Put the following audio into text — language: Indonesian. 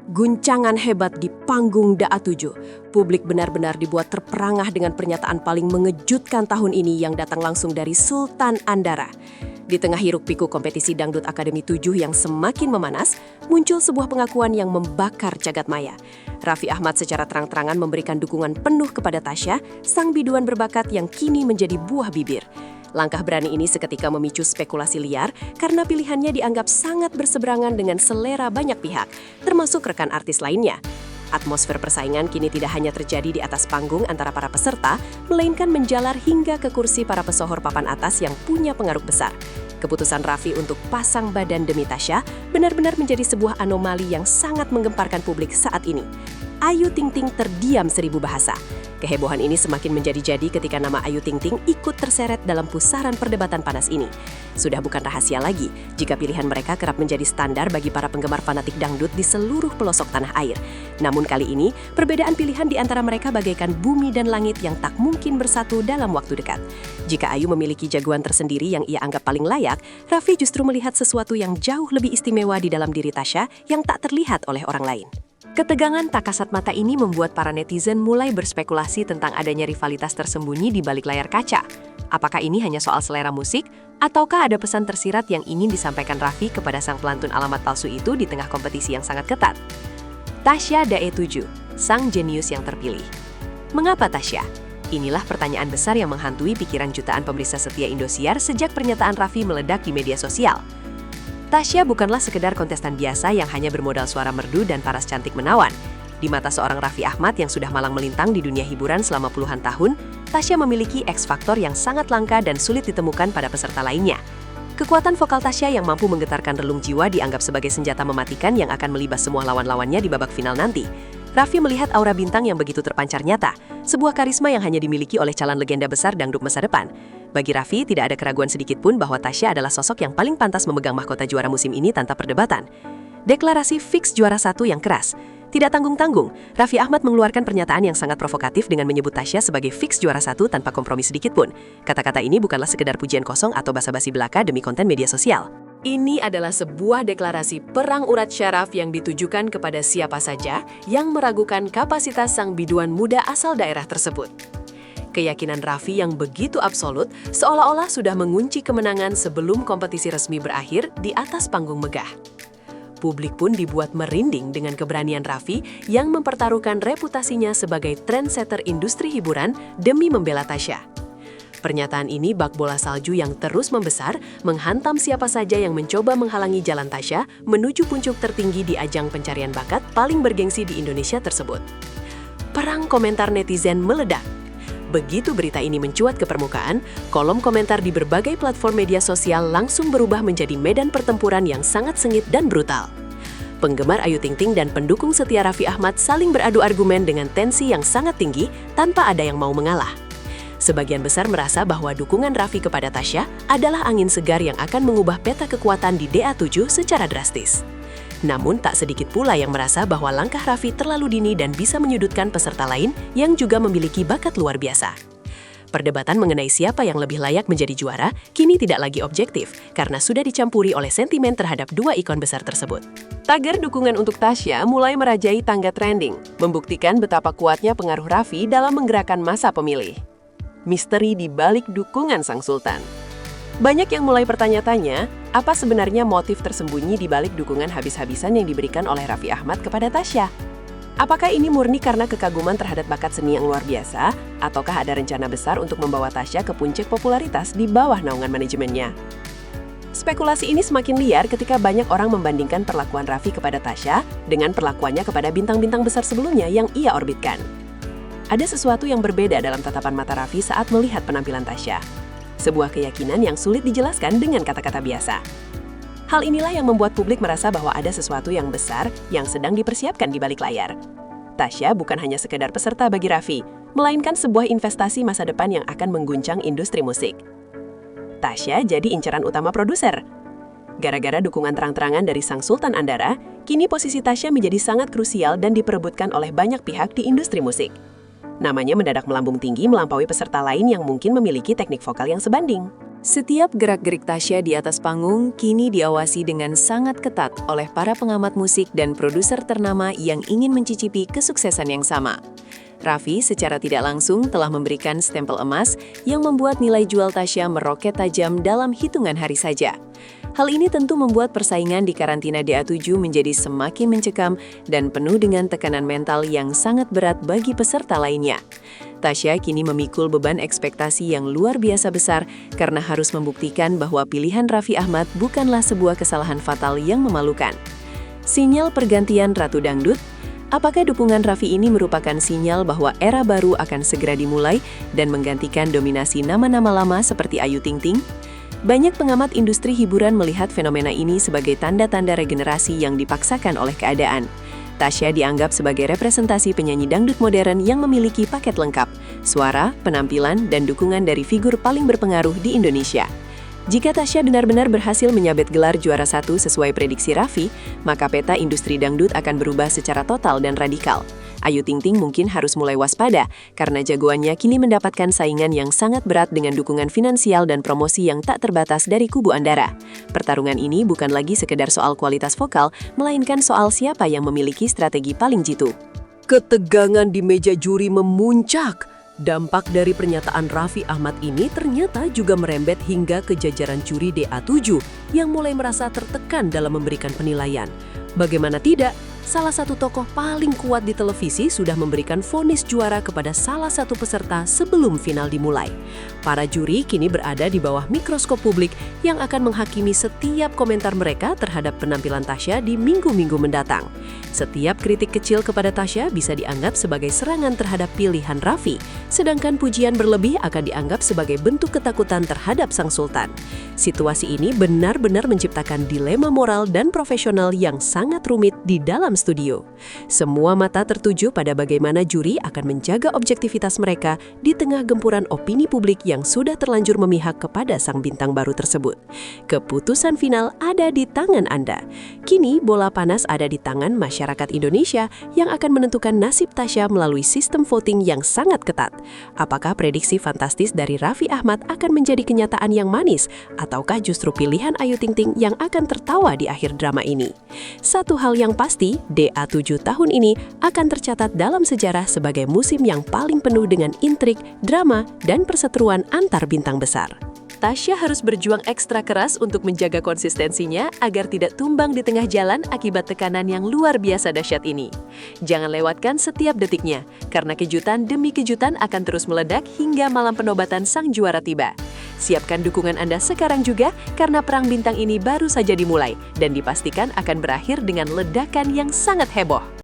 Guncangan hebat di panggung DA7. Publik benar-benar dibuat terperangah dengan pernyataan paling mengejutkan tahun ini yang datang langsung dari Sultan Andara. Di tengah hiruk-pikuk kompetisi Dangdut Akademi 7 yang semakin memanas, muncul sebuah pengakuan yang membakar jagat maya. Raffi Ahmad secara terang-terangan memberikan dukungan penuh kepada Tasya, sang biduan berbakat yang kini menjadi buah bibir. Langkah berani ini seketika memicu spekulasi liar karena pilihannya dianggap sangat berseberangan dengan selera banyak pihak, termasuk rekan artis lainnya. Atmosfer persaingan kini tidak hanya terjadi di atas panggung antara para peserta, melainkan menjalar hingga ke kursi para pesohor papan atas yang punya pengaruh besar. Keputusan Raffi untuk pasang badan demi Tasya benar-benar menjadi sebuah anomali yang sangat menggemparkan publik saat ini. Ayu Ting Ting terdiam 1000 bahasa. Kehebohan ini semakin menjadi-jadi ketika nama Ayu Ting Ting ikut terseret dalam pusaran perdebatan panas ini. Sudah bukan rahasia lagi jika pilihan mereka kerap menjadi standar bagi para penggemar fanatik dangdut di seluruh pelosok tanah air. Namun kali ini, perbedaan pilihan di antara mereka bagaikan bumi dan langit yang tak mungkin bersatu dalam waktu dekat. Jika Ayu memiliki jagoan tersendiri yang ia anggap paling layak, Raffi justru melihat sesuatu yang jauh lebih istimewa di dalam diri Tasya yang tak terlihat oleh orang lain. Ketegangan tak kasat mata ini membuat para netizen mulai berspekulasi tentang adanya rivalitas tersembunyi di balik layar kaca. Apakah ini hanya soal selera musik, ataukah ada pesan tersirat yang ingin disampaikan Raffi kepada sang pelantun alamat palsu itu di tengah kompetisi yang sangat ketat? Tasya DA7, sang jenius yang terpilih. Mengapa Tasya? Inilah pertanyaan besar yang menghantui pikiran jutaan pemirsa setia Indosiar sejak pernyataan Raffi meledak di media sosial. Tasya bukanlah sekedar kontestan biasa yang hanya bermodal suara merdu dan paras cantik menawan. Di mata seorang Raffi Ahmad yang sudah malang melintang di dunia hiburan selama puluhan tahun, Tasya memiliki X-faktor yang sangat langka dan sulit ditemukan pada peserta lainnya. Kekuatan vokal Tasya yang mampu menggetarkan relung jiwa dianggap sebagai senjata mematikan yang akan melibas semua lawan-lawannya di babak final nanti. Raffi melihat aura bintang yang begitu terpancar nyata, sebuah karisma yang hanya dimiliki oleh calon legenda besar dangdut masa depan. Bagi Raffi, tidak ada keraguan sedikit pun bahwa Tasya adalah sosok yang paling pantas memegang mahkota juara musim ini tanpa perdebatan. Deklarasi fix juara 1 yang keras. Tidak tanggung-tanggung, Raffi Ahmad mengeluarkan pernyataan yang sangat provokatif dengan menyebut Tasya sebagai fix juara 1 tanpa kompromi sedikit pun. Kata-kata ini bukanlah sekedar pujian kosong atau basa-basi belaka demi konten media sosial. Ini adalah sebuah deklarasi perang urat syaraf yang ditujukan kepada siapa saja yang meragukan kapasitas sang biduan muda asal daerah tersebut. Keyakinan Raffi yang begitu absolut seolah-olah sudah mengunci kemenangan sebelum kompetisi resmi berakhir di atas panggung megah. Publik pun dibuat merinding dengan keberanian Raffi yang mempertaruhkan reputasinya sebagai trendsetter industri hiburan demi membela Tasya. Pernyataan ini bak bola salju yang terus membesar, menghantam siapa saja yang mencoba menghalangi jalan Tasya menuju puncak tertinggi di ajang pencarian bakat paling bergengsi di Indonesia tersebut. Perang komentar netizen meledak. Begitu berita ini mencuat ke permukaan, kolom komentar di berbagai platform media sosial langsung berubah menjadi medan pertempuran yang sangat sengit dan brutal. Penggemar Ayu Ting Ting dan pendukung setia Raffi Ahmad saling beradu argumen dengan tensi yang sangat tinggi tanpa ada yang mau mengalah. Sebagian besar merasa bahwa dukungan Raffi kepada Tasya adalah angin segar yang akan mengubah peta kekuatan di DA7 secara drastis. Namun tak sedikit pula yang merasa bahwa langkah Raffi terlalu dini dan bisa menyudutkan peserta lain yang juga memiliki bakat luar biasa. Perdebatan mengenai siapa yang lebih layak menjadi juara kini tidak lagi objektif karena sudah dicampuri oleh sentimen terhadap dua ikon besar tersebut. Tagar dukungan untuk Tasya mulai merajai tangga trending, membuktikan betapa kuatnya pengaruh Raffi dalam menggerakkan massa pemilih. Misteri di balik dukungan sang sultan. Banyak yang mulai bertanya-tanya, apa sebenarnya motif tersembunyi di balik dukungan habis-habisan yang diberikan oleh Raffi Ahmad kepada Tasya? Apakah ini murni karena kekaguman terhadap bakat seni yang luar biasa, ataukah ada rencana besar untuk membawa Tasya ke puncak popularitas di bawah naungan manajemennya? Spekulasi ini semakin liar ketika banyak orang membandingkan perlakuan Raffi kepada Tasya dengan perlakuannya kepada bintang-bintang besar sebelumnya yang ia orbitkan. Ada sesuatu yang berbeda dalam tatapan mata Raffi saat melihat penampilan Tasya. Sebuah keyakinan yang sulit dijelaskan dengan kata-kata biasa. Hal inilah yang membuat publik merasa bahwa ada sesuatu yang besar yang sedang dipersiapkan di balik layar. Tasya bukan hanya sekedar peserta bagi Raffi, melainkan sebuah investasi masa depan yang akan mengguncang industri musik. Tasya jadi incaran utama produser. Gara-gara dukungan terang-terangan dari sang Sultan Andara, kini posisi Tasya menjadi sangat krusial dan diperebutkan oleh banyak pihak di industri musik. Namanya mendadak melambung tinggi melampaui peserta lain yang mungkin memiliki teknik vokal yang sebanding. Setiap gerak-gerik Tasya di atas panggung kini diawasi dengan sangat ketat oleh para pengamat musik dan produser ternama yang ingin mencicipi kesuksesan yang sama. Raffi secara tidak langsung telah memberikan stempel emas yang membuat nilai jual Tasya meroket tajam dalam hitungan hari saja. Hal ini tentu membuat persaingan di karantina DA7 menjadi semakin mencekam dan penuh dengan tekanan mental yang sangat berat bagi peserta lainnya. Tasya kini memikul beban ekspektasi yang luar biasa besar karena harus membuktikan bahwa pilihan Raffi Ahmad bukanlah sebuah kesalahan fatal yang memalukan. Sinyal pergantian Ratu Dangdut. Apakah dukungan Raffi ini merupakan sinyal bahwa era baru akan segera dimulai dan menggantikan dominasi nama-nama lama seperti Ayu Ting Ting? Banyak pengamat industri hiburan melihat fenomena ini sebagai tanda-tanda regenerasi yang dipaksakan oleh keadaan. Tasya dianggap sebagai representasi penyanyi dangdut modern yang memiliki paket lengkap, suara, penampilan, dan dukungan dari figur paling berpengaruh di Indonesia. Jika Tasya benar-benar berhasil menyabet gelar juara 1 sesuai prediksi Raffi, maka peta industri dangdut akan berubah secara total dan radikal. Ayu Ting Ting mungkin harus mulai waspada karena jagoannya kini mendapatkan saingan yang sangat berat dengan dukungan finansial dan promosi yang tak terbatas dari kubu Andara. Pertarungan ini bukan lagi sekedar soal kualitas vokal, melainkan soal siapa yang memiliki strategi paling jitu. Ketegangan di meja juri memuncak. Dampak dari pernyataan Raffi Ahmad ini ternyata juga merembet hingga ke jajaran juri DA7 yang mulai merasa tertekan dalam memberikan penilaian. Bagaimana tidak, salah satu tokoh paling kuat di televisi sudah memberikan vonis juara kepada salah satu peserta sebelum final dimulai. Para juri kini berada di bawah mikroskop publik yang akan menghakimi setiap komentar mereka terhadap penampilan Tasya di minggu-minggu mendatang. Setiap kritik kecil kepada Tasya bisa dianggap sebagai serangan terhadap pilihan Raffi, sedangkan pujian berlebih akan dianggap sebagai bentuk ketakutan terhadap sang sultan. Situasi ini benar-benar menciptakan dilema moral dan profesional yang sangat rumit di dalam studio. Semua mata tertuju pada bagaimana juri akan menjaga objektivitas mereka di tengah gempuran opini publik yang sudah terlanjur memihak kepada sang bintang baru tersebut. Keputusan final ada di tangan Anda. Kini bola panas ada di tangan masyarakat Indonesia yang akan menentukan nasib Tasya melalui sistem voting yang sangat ketat. Apakah prediksi fantastis dari Raffi Ahmad akan menjadi kenyataan yang manis, ataukah justru pilihan Ayu Ting Ting yang akan tertawa di akhir drama ini? Satu hal yang pasti, DA7 tahun ini akan tercatat dalam sejarah sebagai musim yang paling penuh dengan intrik, drama, dan perseteruan antar bintang besar. Tasya harus berjuang ekstra keras untuk menjaga konsistensinya agar tidak tumbang di tengah jalan akibat tekanan yang luar biasa dahsyat ini. Jangan lewatkan setiap detiknya, karena kejutan demi kejutan akan terus meledak hingga malam penobatan sang juara tiba. Siapkan dukungan Anda sekarang juga, karena perang bintang ini baru saja dimulai dan dipastikan akan berakhir dengan ledakan yang sangat heboh.